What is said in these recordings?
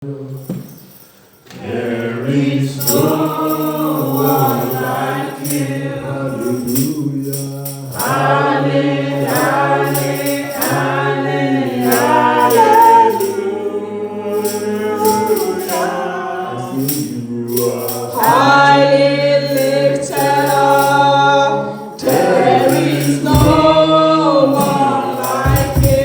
There is no one like you. Hallelujah. Hallelujah. Hallelujah. Highly lifted up. There is no one like you.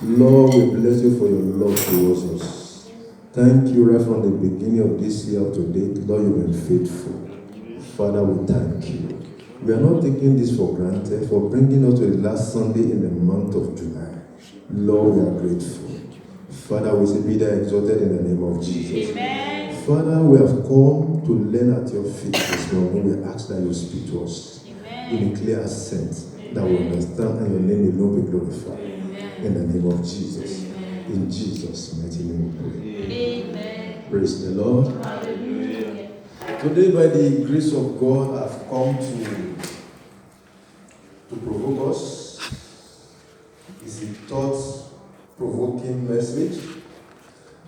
Lord, we bless you for your love towards us. Thank you right from the beginning of this year up to date. Lord, you've been faithful. Father, we thank you. We are not taking this for granted for bringing us to the last Sunday in the month of July. Lord, we are grateful. Father, we say, be thou exalted in the name of Jesus. Amen. Father, we have come to learn at your feet this morning. We ask that you speak to us. Amen. In a clear accent that we understand and your name alone be glorified. In the name of Jesus. In Jesus' mighty name we pray. Amen. Praise the Lord. Hallelujah. Today, by the grace of God, I've come to provoke us. It's a thought-provoking message.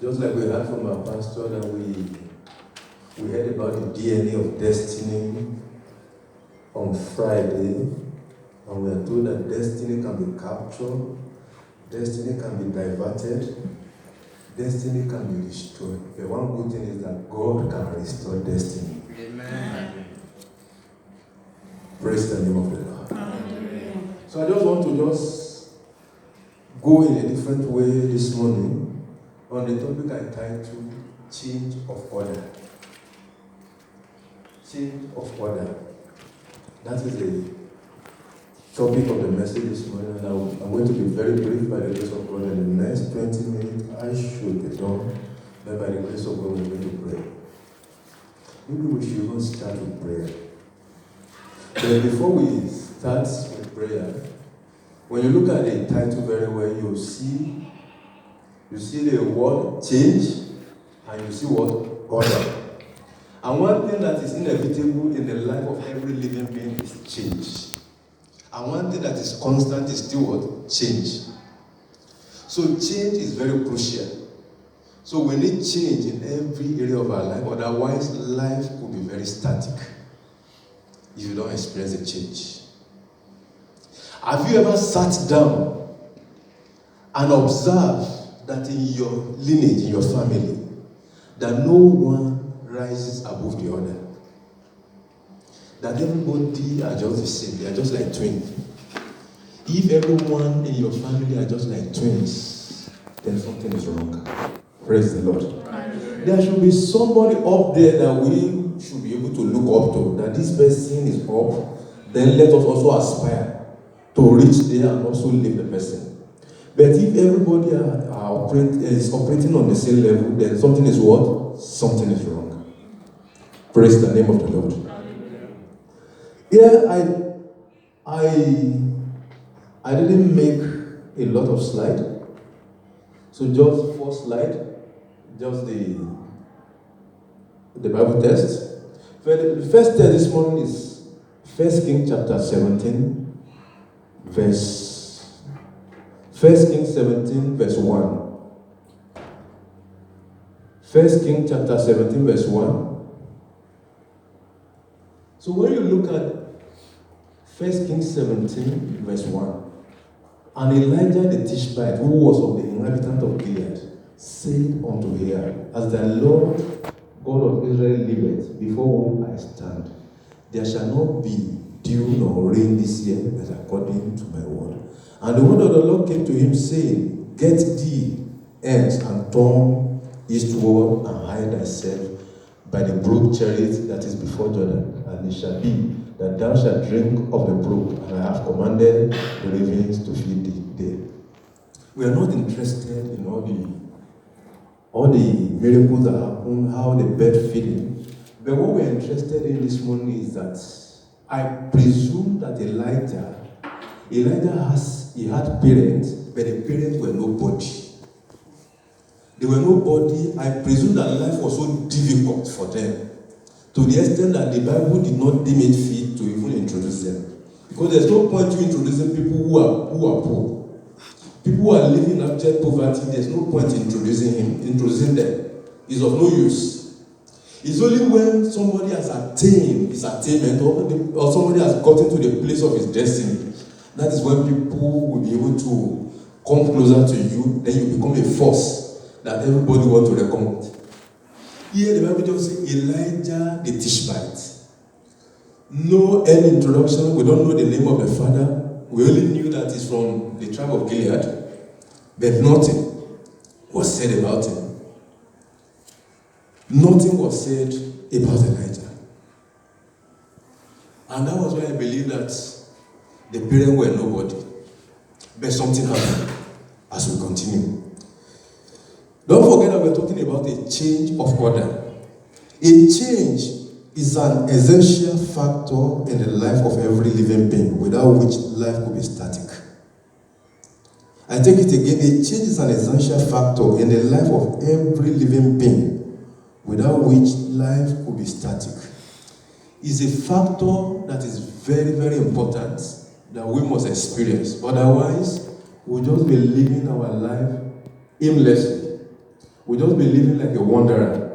Just like we heard from our pastor that we heard about the DNA of destiny on Friday. And we are told that destiny can be captured, destiny can be diverted, destiny can be destroyed. The one good thing is that God can restore destiny. Amen. Praise the name of the Lord. Hallelujah. So I just want to go in a different way this morning on the topic I titled Change of Order. Change of Order. That is the topic of the message this morning, and I'm going to be very brief by the grace of God. In the next 20 minutes, I should be done, but by the grace of God, we're going to pray. Maybe we should even start with prayer. But before we start with prayer, when you look at the title very well, you see the word change, and you see what? Order. And one thing that is inevitable in the life of every living being is change. And one thing that is constant is still what? Change. So change is very crucial. So we need change in every area of our life, otherwise life could be very static if you don't experience a change. Have you ever sat down and observed that in your lineage, in your family, that no one rises above the other? That everybody are just the same, they are just like twins. If everyone in your family are just like twins, then something is wrong. Praise the Lord. There should be somebody up there that we should be able to look up to, that this person is up, then let us also aspire to reach there and also leave the person. But if everybody is operating on the same level, then something is what? Something is wrong. Praise the name of the Lord. Here I didn't make a lot of slides. So just first slide, just the Bible text. The first text this morning is 1 Kings chapter 17, verse 1 Kings 17, verse 1. 1 Kings chapter 17, verse 1. So when you look at 1 Kings 17, verse 1, and Elijah the Tishbite, who was of the inhabitant of Gilead, said unto Ahab, as the Lord God of Israel liveth, before whom I stand, there shall not be dew nor rain this year, but according to my word. And the word of the Lord came to him, saying, Get thee hence and turn eastward and hide thyself by the brook Cherith that is before Jordan. And it shall be that thou shalt drink of the brook, and I have commanded the ravens to feed thee there. We are not interested in all the miracles that happen, how the bird feeding. But what we are interested in this morning is that I presume that Elijah had parents, but the parents were nobody. They were nobody. I presume that life was so difficult for them, to the extent that the Bible did not deem it fit to even introduce them. Because there's no point to introducing people who are poor. People who are living in abject poverty, there's no point in introducing them. It's of no use. It's only when somebody has attained his attainment or somebody has gotten to the place of his destiny, that is when people will be able to come closer to you, then you become a force that everybody wants to reckon with. Here the Bible just says Elijah the Tishbite. No any introduction, we don't know the name of the father. We only knew that he's from the tribe of Gilead, but nothing was said about him. Nothing was said about Elijah. And that was why I believe that the parents were nobody. But something happened as we continue. Don't forget that we're talking about a change of order. A change is an essential factor in the life of every living being, without which life could be static. I take it again, a change is an essential factor in the life of every living being, without which life could be static. It's a factor that is very, very important that we must experience. Otherwise, we'll just be living our life aimlessly. We'll just be living like a wanderer,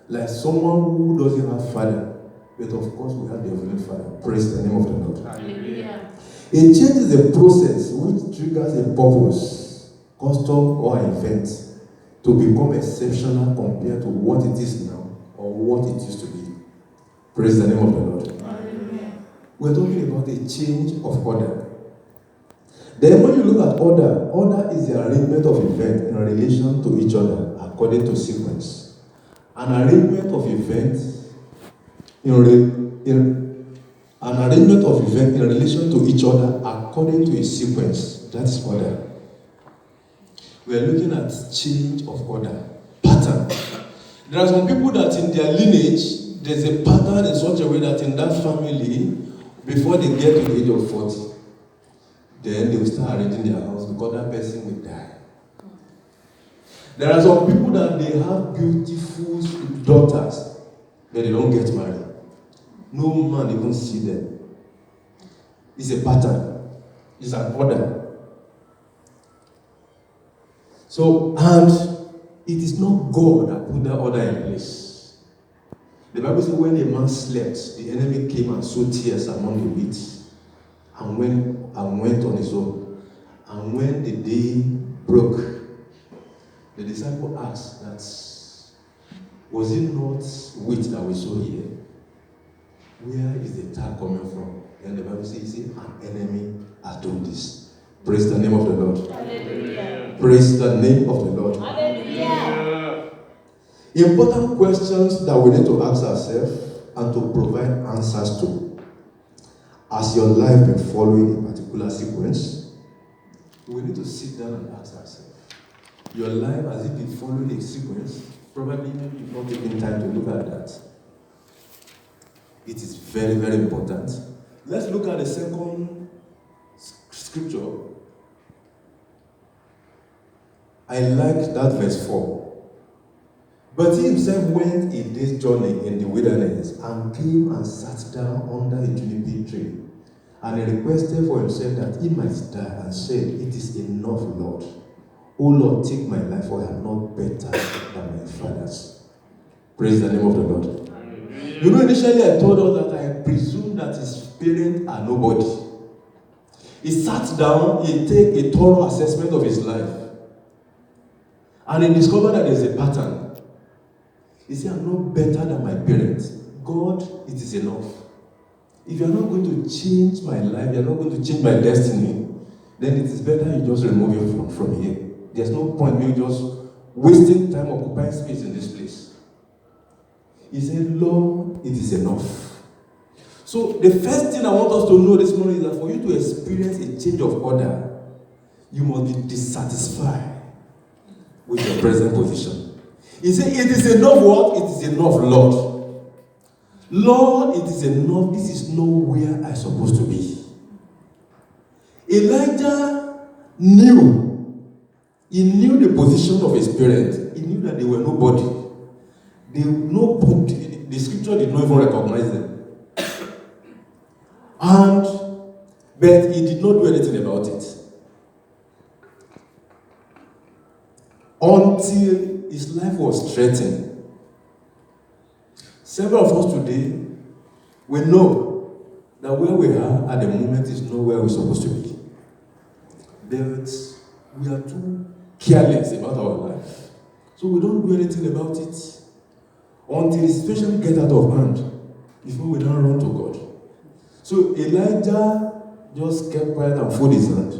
like someone who doesn't have father. But of course, we have the Heavenly Father. Praise the name of the Lord. Hallelujah. A change is a process which triggers a purpose, custom, or event to become exceptional compared to what it is now or what it used to be. Praise the name of the Lord. Hallelujah. We're talking about a change of order. Then when you look at order is the arrangement of events in relation to each other according to sequence. An arrangement of events in relation to each other according to a sequence. That's order. We are looking at change of order. Pattern. There are some people that in their lineage, there's a pattern in such a way that in that family, before they get to the age of 40, then they will start arranging their house because that person will die. There are some people that they have beautiful daughters, but they don't get married. No man even see them. It's a pattern. It's an order. So, and it is not God that put that order in place. The Bible says when a man slept, the enemy came and sowed tears among the wheat and went on his own. And when the day broke, the disciple asked that, was it not wheat that we sow here? Where is the tag coming from? And the Bible says, an enemy has done this. Praise the name of the Lord. Hallelujah. Praise the name of the Lord. Hallelujah. Important questions that we need to ask ourselves and to provide answers to. Has your life been following a particular sequence? We need to sit down and ask ourselves. Your life, has it been following a sequence? Probably maybe you've not taken time to look at that. It is very, very important. Let's look at the second scripture. I like that verse 4. But he himself went a day's journey in the wilderness and came and sat down under a juniper tree. And he requested for himself that he might die and said, it is enough, Lord. O Lord, take my life, for I am not better than my fathers. Praise the name of the Lord. Amen. You know, initially I told us that I presume that his parents are nobody. He sat down, he took a thorough assessment of his life. And he discovered that there's a pattern. He said, I'm not better than my parents. God, it is enough. if you're not going to change my life, you're not going to change my destiny, then it is better you just remove it from here. There's no point me just wasting time occupying space in this place. He said, Lord, it is enough. So the first thing I want us to know this morning is that for you to experience a change of order, you must be dissatisfied with your present position. He said, it is enough what? It is enough, Lord. Lord, it is enough. This is not where I'm supposed to be. Elijah knew. He knew the position of his parents. He knew that they were nobody. The scripture did not even recognize them. But he did not do anything about it. Until his life was threatened. Several of us today, we know that where we are at the moment is not where we're supposed to be. But we are too careless about our life. So we don't do anything about it until the situation gets out of hand before we don't run to God. So Elijah just kept quiet and folded his hand.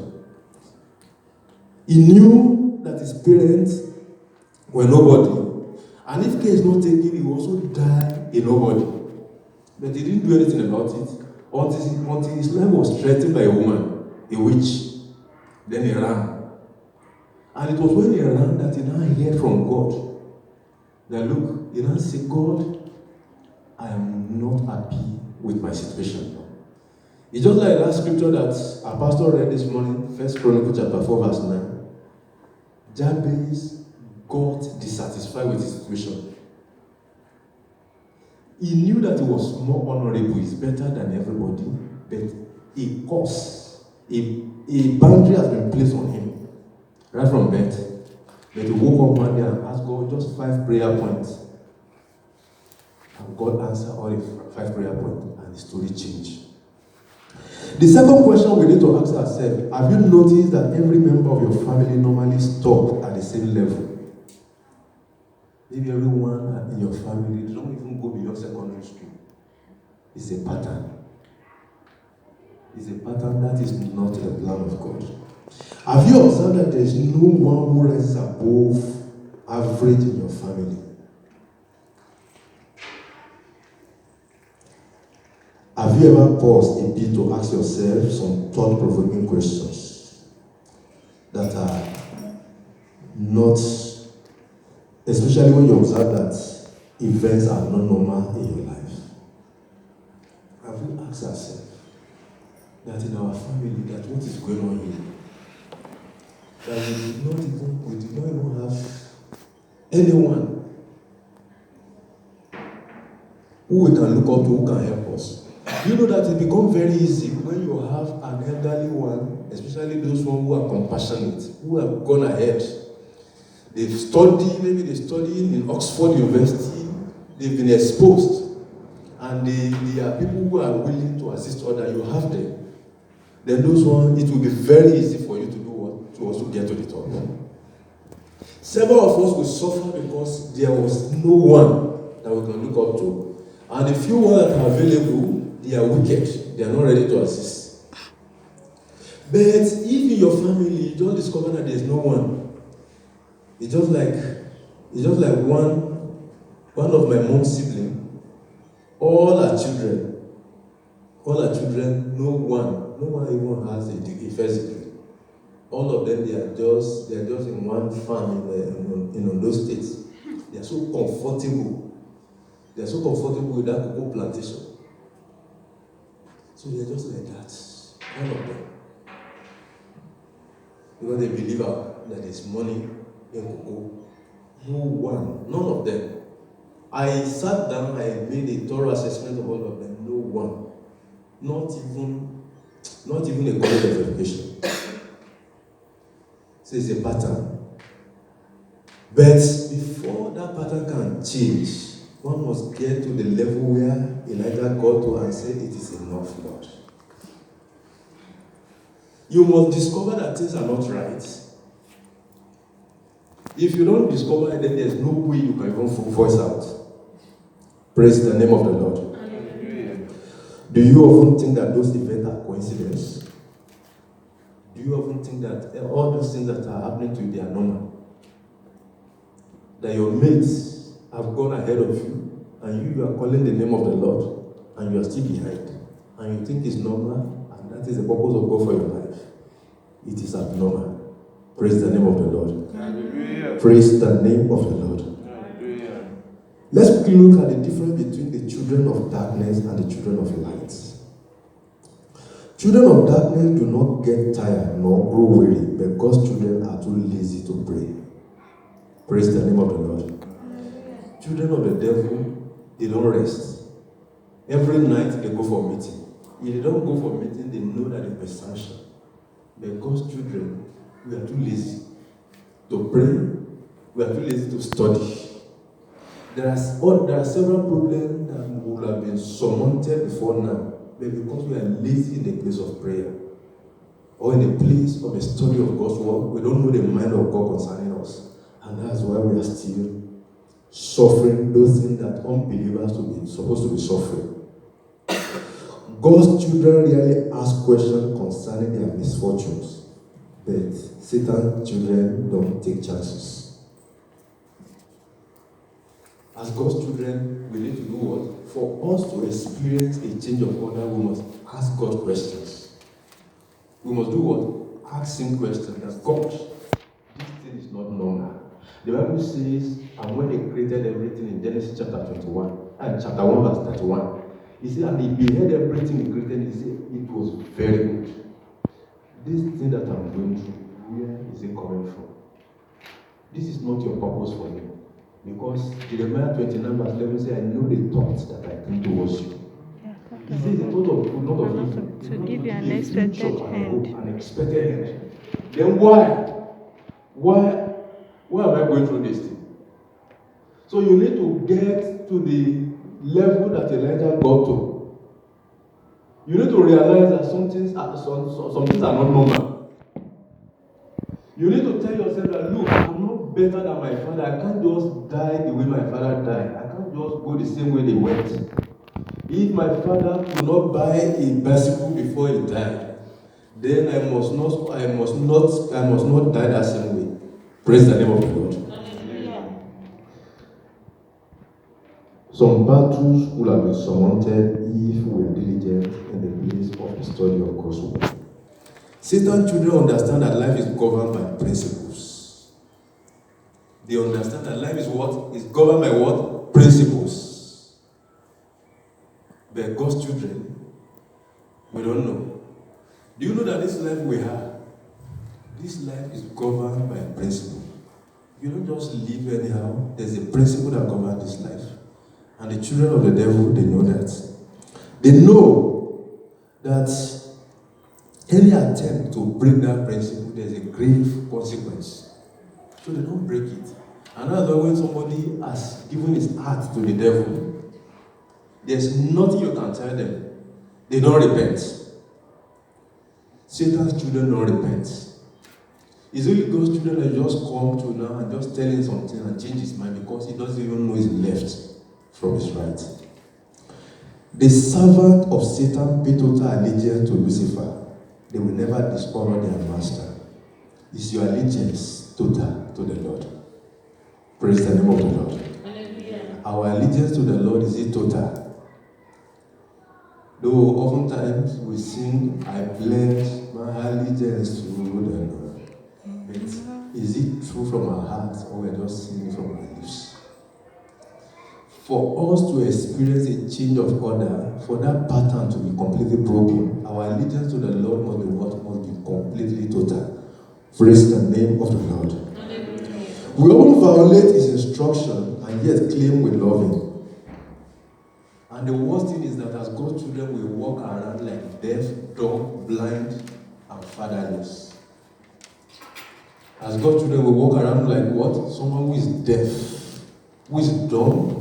He knew that his parents were nobody. And if care is not taken, he will also die a nobody. But he didn't do anything about it until his life was threatened by a woman, a witch. Then he ran. And it was when he ran that he now heard from God. That look, he now said, God, I am not happy with my situation. It's just like that scripture that our pastor read this morning, 1 Chronicles chapter 4, verse 9. Jabez got dissatisfied with his situation. He knew that he was more honorable, he's better than everybody, but a curse, a boundary has been placed on him right from birth. But he woke up one day and asked God just 5 prayer points. And God answered all the 5 prayer points, and the story changed. The second question we need to ask ourselves, have you noticed that every member of your family normally stop at the same level? Maybe everyone in your family don't even go beyond secondary school. It's a pattern. It's a pattern that is not the plan of God. Have you observed that there is no one who rises above average in your family? Have you ever paused a bit to ask yourself some thought-provoking questions that are not, especially when you observe that events are not normal in your life? Have we asked ourselves that in our family, that what is going on here? That we did not even have anyone who we can look up to, who can help us. You know that it becomes very easy when you have an elderly one, especially those ones who are compassionate, who have gone ahead. They've studied, maybe they're studying in Oxford University, they've been exposed, and they are people who are willing to assist others. You have them. Then those ones, it will be very easy for you to do what? To also get to the top. Several of us will suffer because there was no one that we can look up to. And the few ones that are available, they are wicked. They are not ready to assist. But if in your family you just discover that there is no one, it's just like one of my mom's siblings. All her children, no one even has a first degree. All of them, they are just in one farm in Ondo State. They are so comfortable. They are so comfortable with that cocoa plantation. So they are just like that. All of them. Because they believe that there is money in cocoa. No one. None of them. I sat down, I made a thorough assessment of all of them. No one. Not even a college of education. So it's a pattern. But before that pattern can change, one must get to the level where Elijah got to and said, it is enough, Lord. You must discover that things are not right. If you don't discover it, then there's no way you can even voice out. Praise the name of the Lord. Hallelujah. Do you often think that those events are coincidence? Do you often think that all those things that are happening to you, they are normal? That your mates have gone ahead of you, and you are calling the name of the Lord, and you are still behind, and you think it's normal, and that is the purpose of God for your life. It is abnormal. Praise the name of the Lord. Hallelujah. Praise the name of the Lord. Hallelujah. Let's quickly look at the difference between the children of darkness and the children of light. Children of darkness do not get tired nor grow weary, but God's children are too lazy to pray. Praise the name of the Lord. Children of the devil, they don't rest. Every night they go for meeting. If they don't go for meeting, they know that it is sanction. But God's children, we are too lazy to pray. We are too lazy to study. There are several problems that would have been surmounted before now, but because we are lazy in the place of prayer or in the place of the study of God's word, we don't know the mind of God concerning us. And that's why we are still suffering those things that unbelievers supposed to be suffering. God's children rarely ask questions concerning their misfortunes, but Satan's children don't take chances. As God's children, we need to do what? For us to experience a change of order, we must ask God questions. We must do what? Ask Him questions. That God, this thing is not normal. The Bible says, and when He created everything in Genesis chapter 21, and chapter 1 verse 31, He said, and He beheld everything He created, He said, it was very good. This thing that I'm going through, where is it coming from? This is not your purpose for me. Because Jeremiah 29 verse 11 says, I know the thoughts that I think towards you. He says the thought of good, not of evil. To give you an expected end. An expected end. Then why? Why am I going through this thing? So you need to get to the level that Elijah got to. You need to realize that some things are not normal. You need to tell yourself that, look, I'm not better than my father. I can't just die the way my father died. I can't just go the same way they went. If my father could not buy a bicycle before he died, then I must not die that same way. Praise the name of the Lord. Some battles would have been surmounted if we were diligent in the place of the study of God's word. Satan's children understand that life is governed by principles. They understand that life is what? Is governed by what? Principles. But God's children, we don't know. Do you know that this life we have, this life is governed by a principle? You don't just live anyhow. There's a principle that governs this life. And the children of the devil, they know that. They know that any attempt to break that principle, there's a grave consequence. So they don't break it. And that's why when somebody has given his heart to the devil, there's nothing you can tell them. They don't repent. Satan's children don't repent. It's only God's children that just come to now and just tell him something and change his mind because he doesn't even know his left from his right. The servant of Satan pay total allegiance to Lucifer. They will never discover their master. Is your allegiance total to the Lord? Praise the name of the Lord. Hallelujah. Our allegiance to the Lord, is it total? Though oftentimes we sing, I pledge my allegiance to the Lord. But is it true from our hearts or we're just singing from our lips? For us to experience a change of order, for that pattern to be completely broken, our allegiance to the Lord must be completely total. Praise the name of the Lord. Hallelujah. We often violate his instruction and yet claim we love him. And the worst thing is that as God's children, we walk around like deaf, dumb, blind, and fatherless. As God's children, we walk around like what? Someone who is deaf, who is dumb,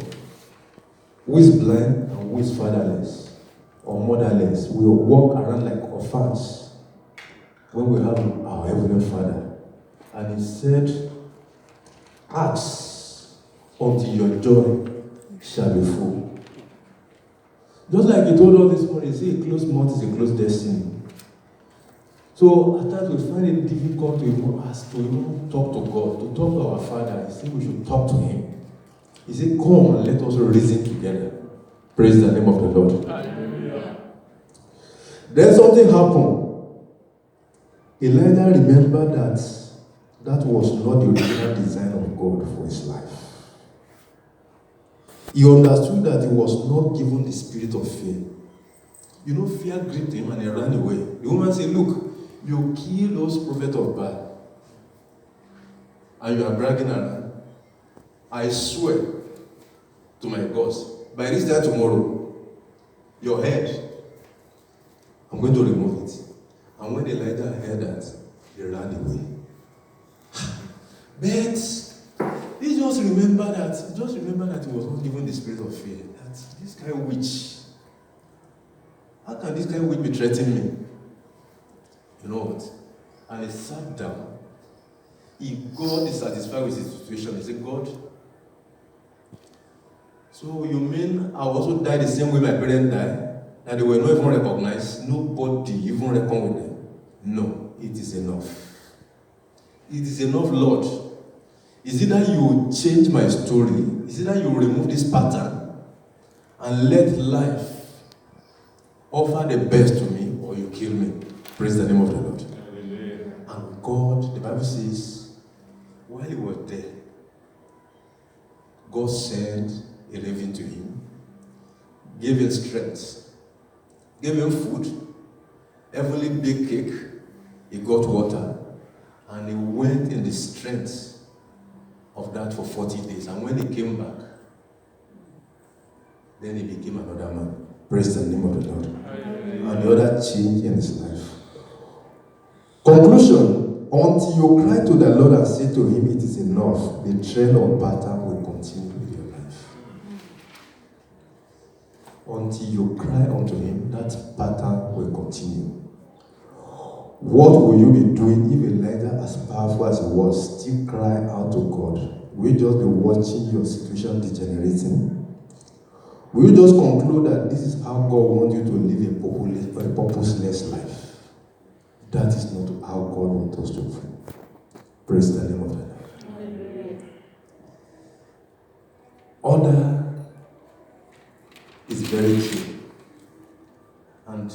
who is blind, and who is fatherless or motherless. We walk around like orphans when we have our Heavenly Father. And He said, ask until your joy shall be full. Just like he told us this morning, see, a closed mouth is a closed destiny. So at times we find it difficult to even ask, to even talk to God, to talk to our Father. He said we should talk to Him. He said, come and let us reason together. Praise the name of the Lord. Hallelujah. Then something happened. Elijah remembered that was not the original design of God for his life. He understood that he was not given the spirit of fear. You know, fear gripped him and he ran away. The woman said, look, you kill those prophets of Baal and you are bragging around. I swear to my gods, by this time tomorrow, your head, I'm going to remove it. And when Elijah heard that, he ran away. But he just remembered that he was not given the spirit of fear. That this kind of witch, how can this kind of witch be threatening me? You know what? And he sat down. He got dissatisfied with his situation. He said, God, so you mean I also die the same way my parents died? That they were not even recognized? Nobody even reckoned with them? No, it is enough. It is enough, Lord. Is it that you change my story? Is it that you remove this pattern and let life offer the best to me, or you kill me? Praise the name of the Lord. Hallelujah. And God, the Bible says, while he was there, God sent a raven to him, gave him strength, gave him food, heavenly baked cake, he got water, and he went in the strength of that for 40 days. And when he came back, then he became another man. Praise the name of the Lord. Hallelujah. And the other change in his life. Conclusion: until you cry to the Lord and say to him, it is enough, the trend or pattern will continue in your life. Until you cry unto him, that pattern will continue. What will you be doing if Elijah, as powerful as he was, still cry out to God? Will you just be watching your situation degenerating? Will you just conclude that this is how God wants you to live a purposeless life? That is not how God wants us to live. Praise the name of the Lord. Order is very true. And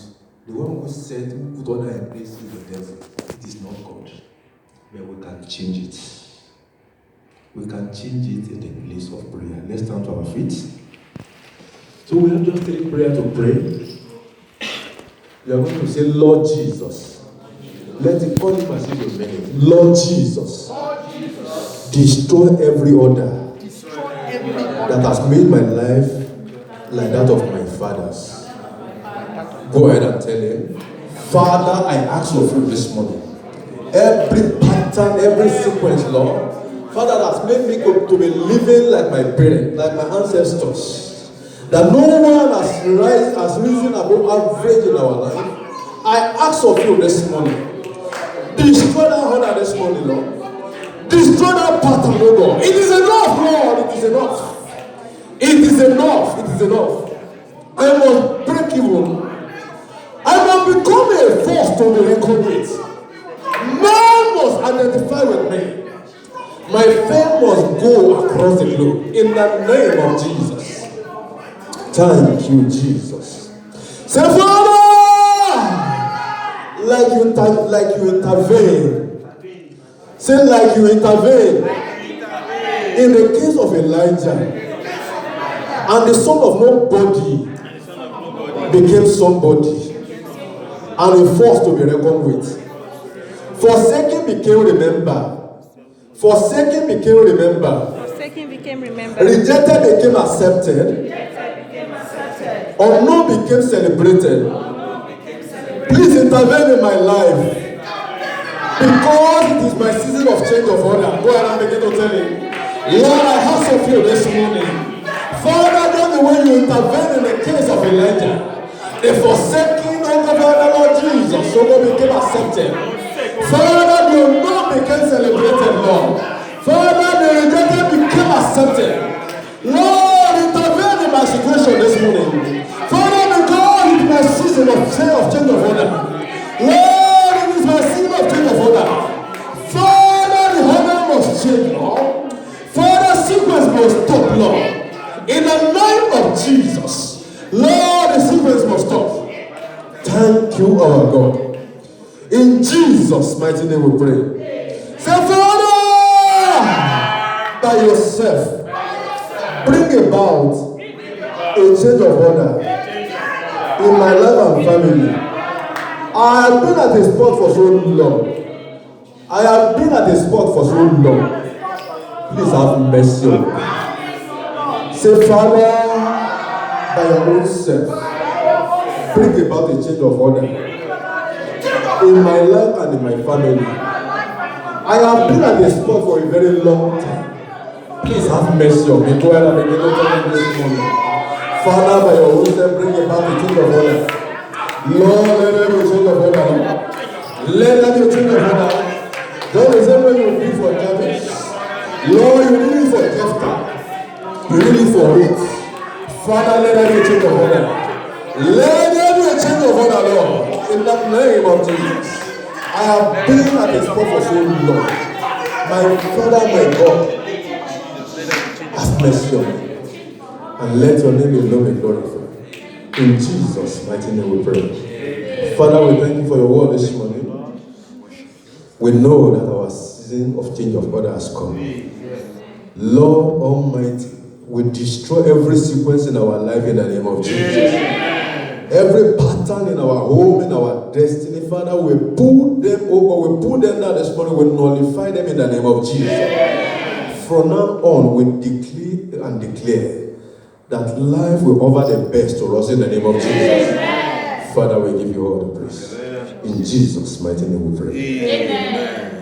the one who said, who put order in place is the devil. It is not God. But we can change it. We can change it in the place of prayer. Let's stand to our feet. So we have just taken prayer to pray. We are going to say, Lord Jesus. Let it call him as your name. Lord Jesus. Destroy every order that has made my life like that of my father's. Go ahead and tell him, Father, I ask of you this morning, every pattern, every sequence, Lord, Father, that's made me to be living like my parents, like my ancestors, that no one has risen above average in our life. I ask of you this morning, destroy that order this morning, Lord. Destroy that pattern, oh God. It is enough, Lord. It is enough. It is enough. It is enough. I must break even. I must become a force to be reckoned with. Man must identify with me. My fame must go across the globe. In the name of Jesus. Thank you, Jesus. Say, Father, like you intervene. Say, like you intervene. In the case of Elijah, and the son of nobody became somebody. And a force to be reckoned with. Forsaken became remembered. Forsaken became remembered. Forsaken became remembered. Rejected became accepted. Unknown became celebrated. Please intervene in my life. Because it is my season of change of order. Go ahead and begin to tell him, Lord, I ask of you this morning. Father, just the way you intervene in the case of Elijah, the forsaking of the Lord Jesus, so God became accepted. Father, the unknown became celebrated, Lord. Father, the rejected became accepted. Lord, intervene in my situation this morning. Father, Lord. In the name of Jesus. Lord, the sickness must stop. Thank you, our God. In Jesus' mighty name we pray. Say, Father, by yourself, bring about a change of order in my life and family. I have been at a spot for so long. I have been at a spot for so long. Please have mercy on me. Say, Father, by your own self, bring about a change of order in my life and in my family. I have been at a spot for a very long time. Please have mercy on me. Go ahead and begin to tell me this morning. Father, by your own self, bring about a change of order. Lord, let there be a change of order. Let there be a change of order. Don't the same way you did for Jabez. Lord, you did it for Jephthah. You did it for Ruth. Father, let there be a change of order. Let there be a change of order, Lord. In the name of Jesus. I have been at a spot for so long. My Father, my God, have mercy on me. And let your name alone be glorified. In Jesus' mighty name we pray. Father, we thank you for your word this morning. We know that our season of change of order has come. Lord Almighty, we destroy every sequence in our life in the name of Jesus. Every pattern in our home, in our destiny, Father, we pull them over, we pull them down this morning, we nullify them in the name of Jesus. From now on, we declare and declare that life will offer the best to us in the name of Jesus. Father, we give you all the praise. In Jesus' mighty name we pray. Amen.